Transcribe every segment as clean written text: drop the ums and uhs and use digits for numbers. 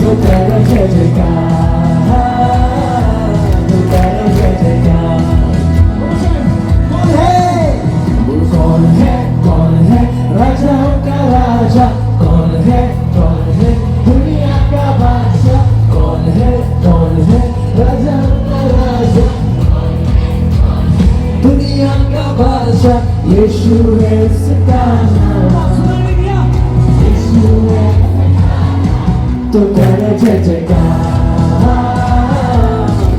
करो जय जयकार, तो करो जय जयकार। कौन है राजाओं का राजा, कौन है दुनिया का बादशाह, कौन है राजाओं का राजा, दुनिया का बादशाह। यीशु है उसका नाम, यीशु है, तो करो जय जयकार,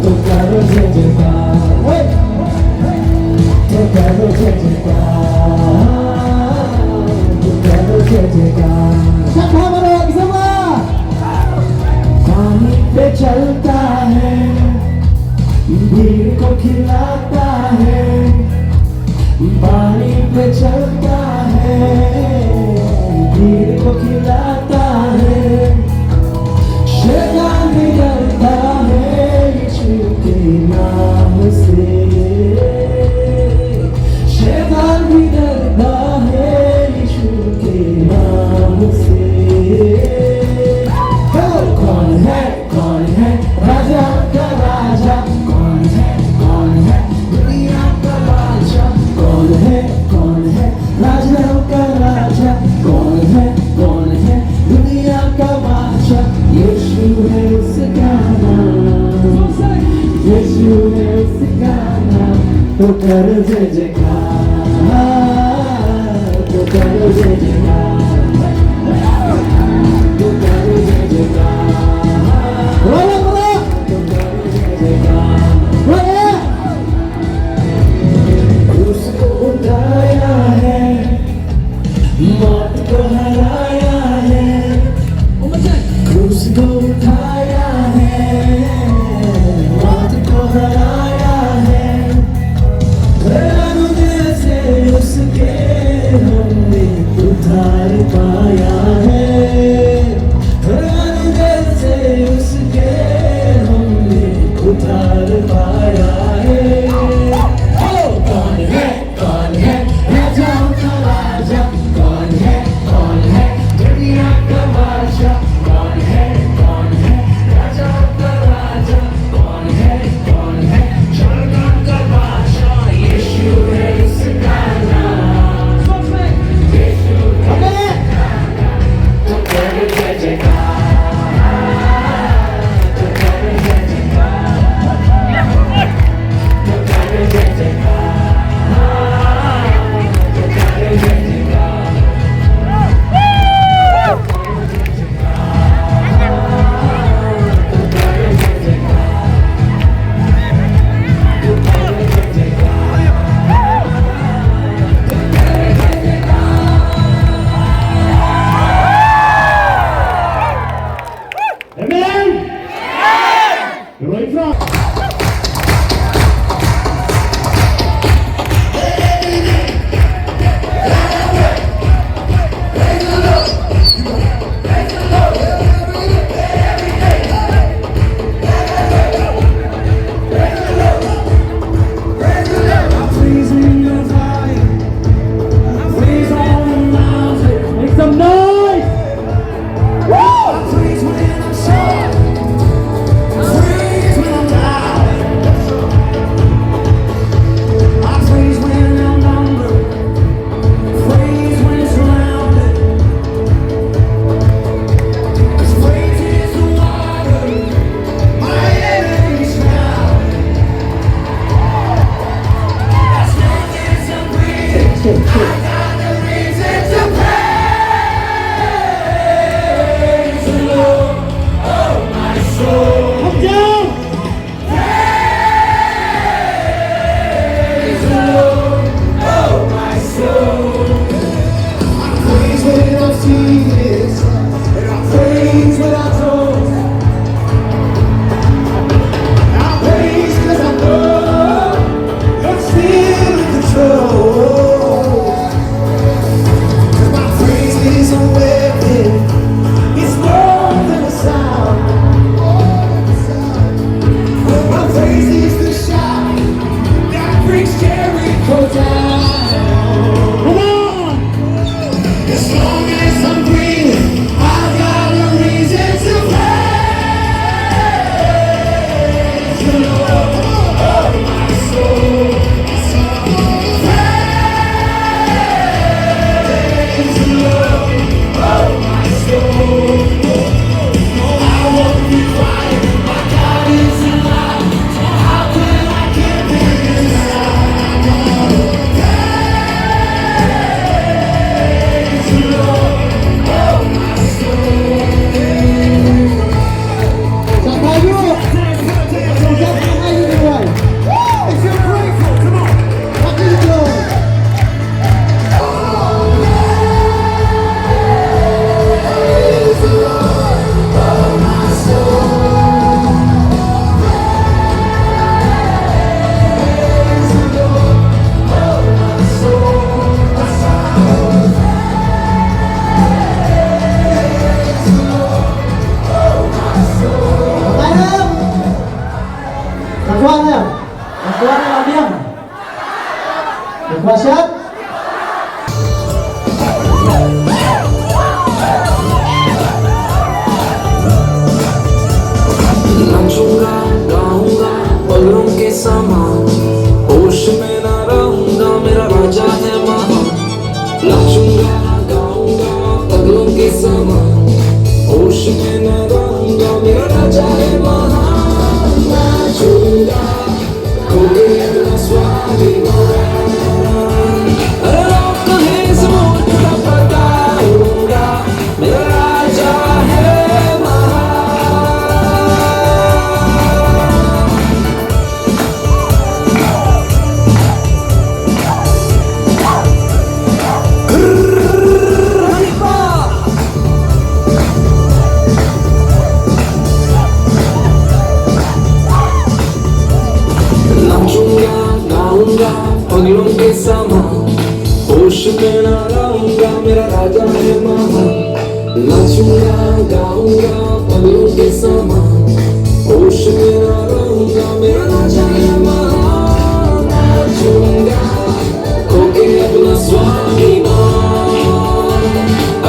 तो करो जय जयकार, तो करो जय जयकार, तो करो जय जयकार। पानी पे चलता है, भीड़ को खिलाता है, पानी पे चलता है, भीड़ को खिलाता है। शैतान भी डरता है यीशु के नाम से, शैतान भी डरता है यीशु के नाम से। कौन है राजा का राजा, कौन है दुनिया का बादशाह, कौन है राजा का राजा, कौन है दुनिया का बादशाह। यीशु है उसका नाम, यीशु है उसका नाम, तो करो जय जयकार, तो करो जय जयकार, तो करो जय जयकार। उसको उठाया है, मौत को हराया है, क्रूस को उठाया है, मौत को हराया है। हृदय से उसके हमने उद्धार पाया है, हृदय से उसके हमने उद्धार पाया है। कौन है राजाओं का राजा, कौन है दुनिया का बादशाह, कौन है में न रहूंगा मेरा राजा है महान नाचूंगा खो गया अपना स्वाभिमान अरे लोग कहें समुद्र का बताऊंगा मेरा राजा है महान नाचूंगा गाऊंगा पगलों के समान होश में न रहूंगा मेरा राजा है महान नाचूंगा गाऊंगा पगलों के समान होश में न रहूंगा मेरा राजा है महान नाचूंगा खो के अपना स्वाभिमान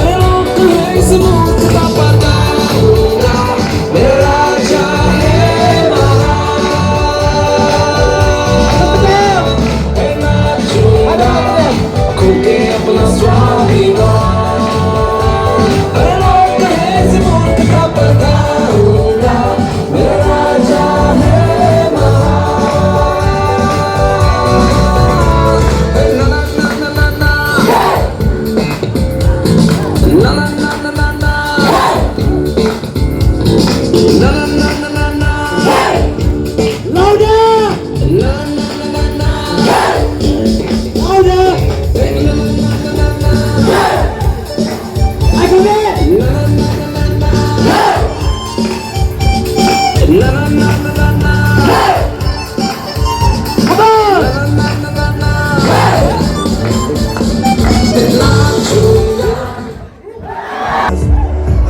अरे लोग कहें इस मुख का बताऊंगा मेरा राजा है अपना स्वाभिमान अरे लोग कहें इस मुल्क का बताऊंगा मेरा राजा है महान ना ना ना ना ना ना ना ना ना ना ना ना ना ना ना ना louder na na na na na louder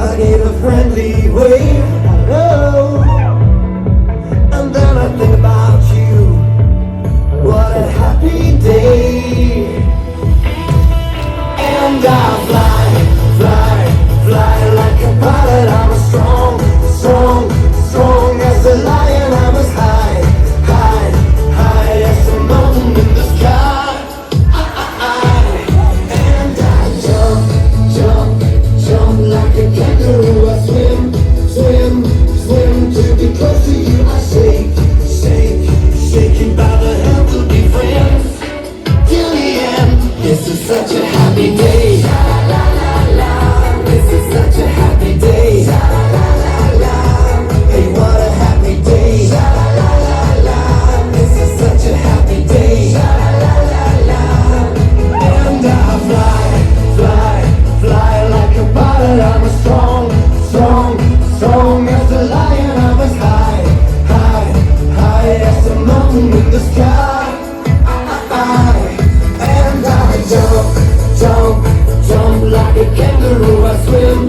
I gave a friendly wave, oh, and then I think about you. What a happy day. And I fly, fly, fly like a pilot. I'm as strong, strong, strong as a lion. I'm as high, high, high as a mountain in the sky. And I jump, jump, jump like a kangaroo. I swim, swim, swim to be close to you. I shake, shake, shaking by the hand to be friends till the end. This is such a happy day. La la la. This is such a happy day. La la la. Hey, what a happy day. La la la. This is such a happy day. La la. And I fly, fly, fly like a pilot. I'm as strong, strong, strong as a lion. I'm as high, high, high as a mountain in the sky. And I jump, jump, jump like a kangaroo. I swim,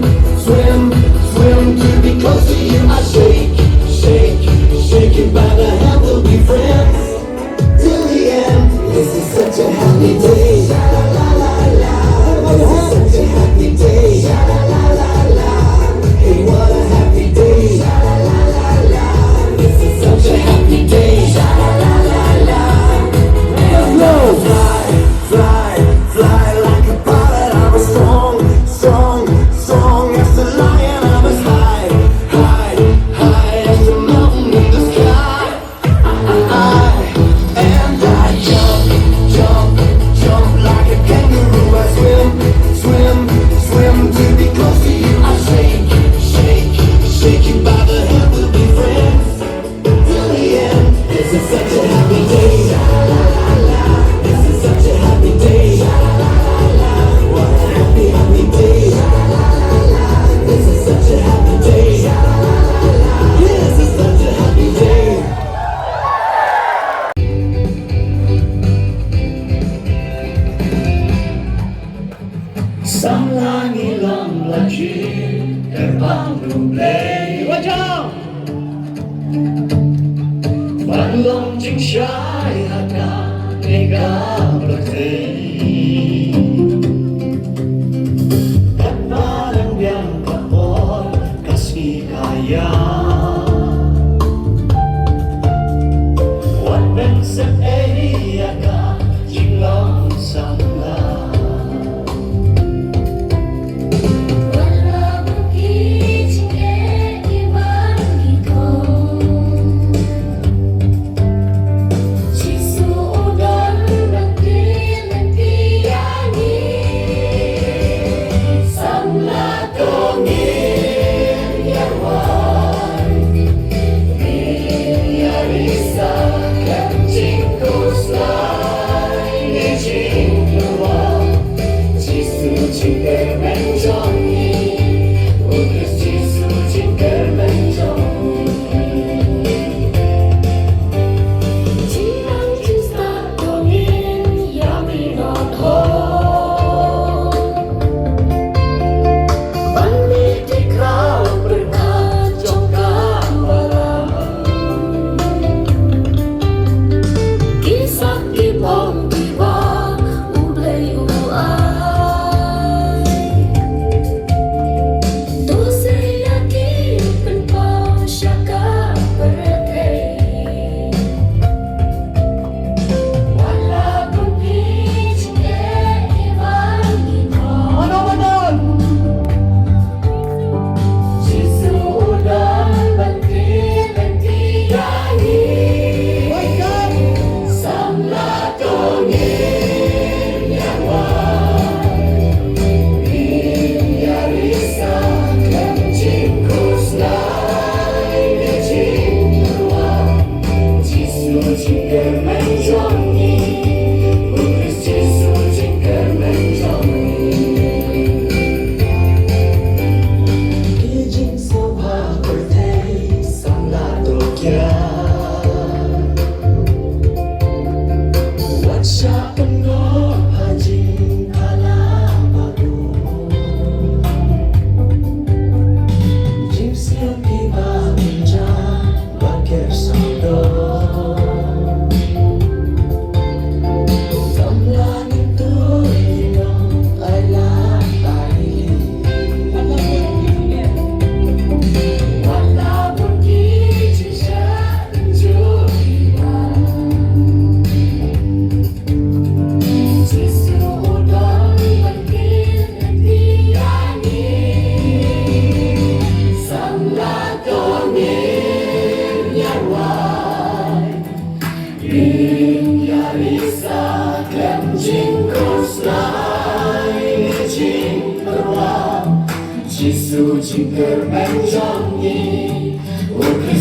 swim, swim to be close to you. I shake, shake, shaking by the hand. We'll be friends till the end. This is such a happy day. La la la la. This is such a happy day. La la la la. Hey, what a happy day. La la la. This is such a happy day. La la la. Let's go. Fly, fly, fly like a pilot. I'm as strong, strong, strong as a lion. I'm as high, high, high as a mountain in the sky. And I jump, jump, jump like a kangaroo. I swim, swim, swim to be close to you. I shake, shake, shaking by the hand. We'll be friends till the end. This is such a happy day. La la la. This is such a happy day. La la la. What a happy, happy day. La la. This is such a happy day. La la. This is such a happy day. SAMLA ngilang lagi terbang BLEI wajah Balong jing syai haka nega berhenti Dan malang yang bakor kasih kaya Wan ben se ka jinglang SAMLA Wala bukit męczonni, ukryć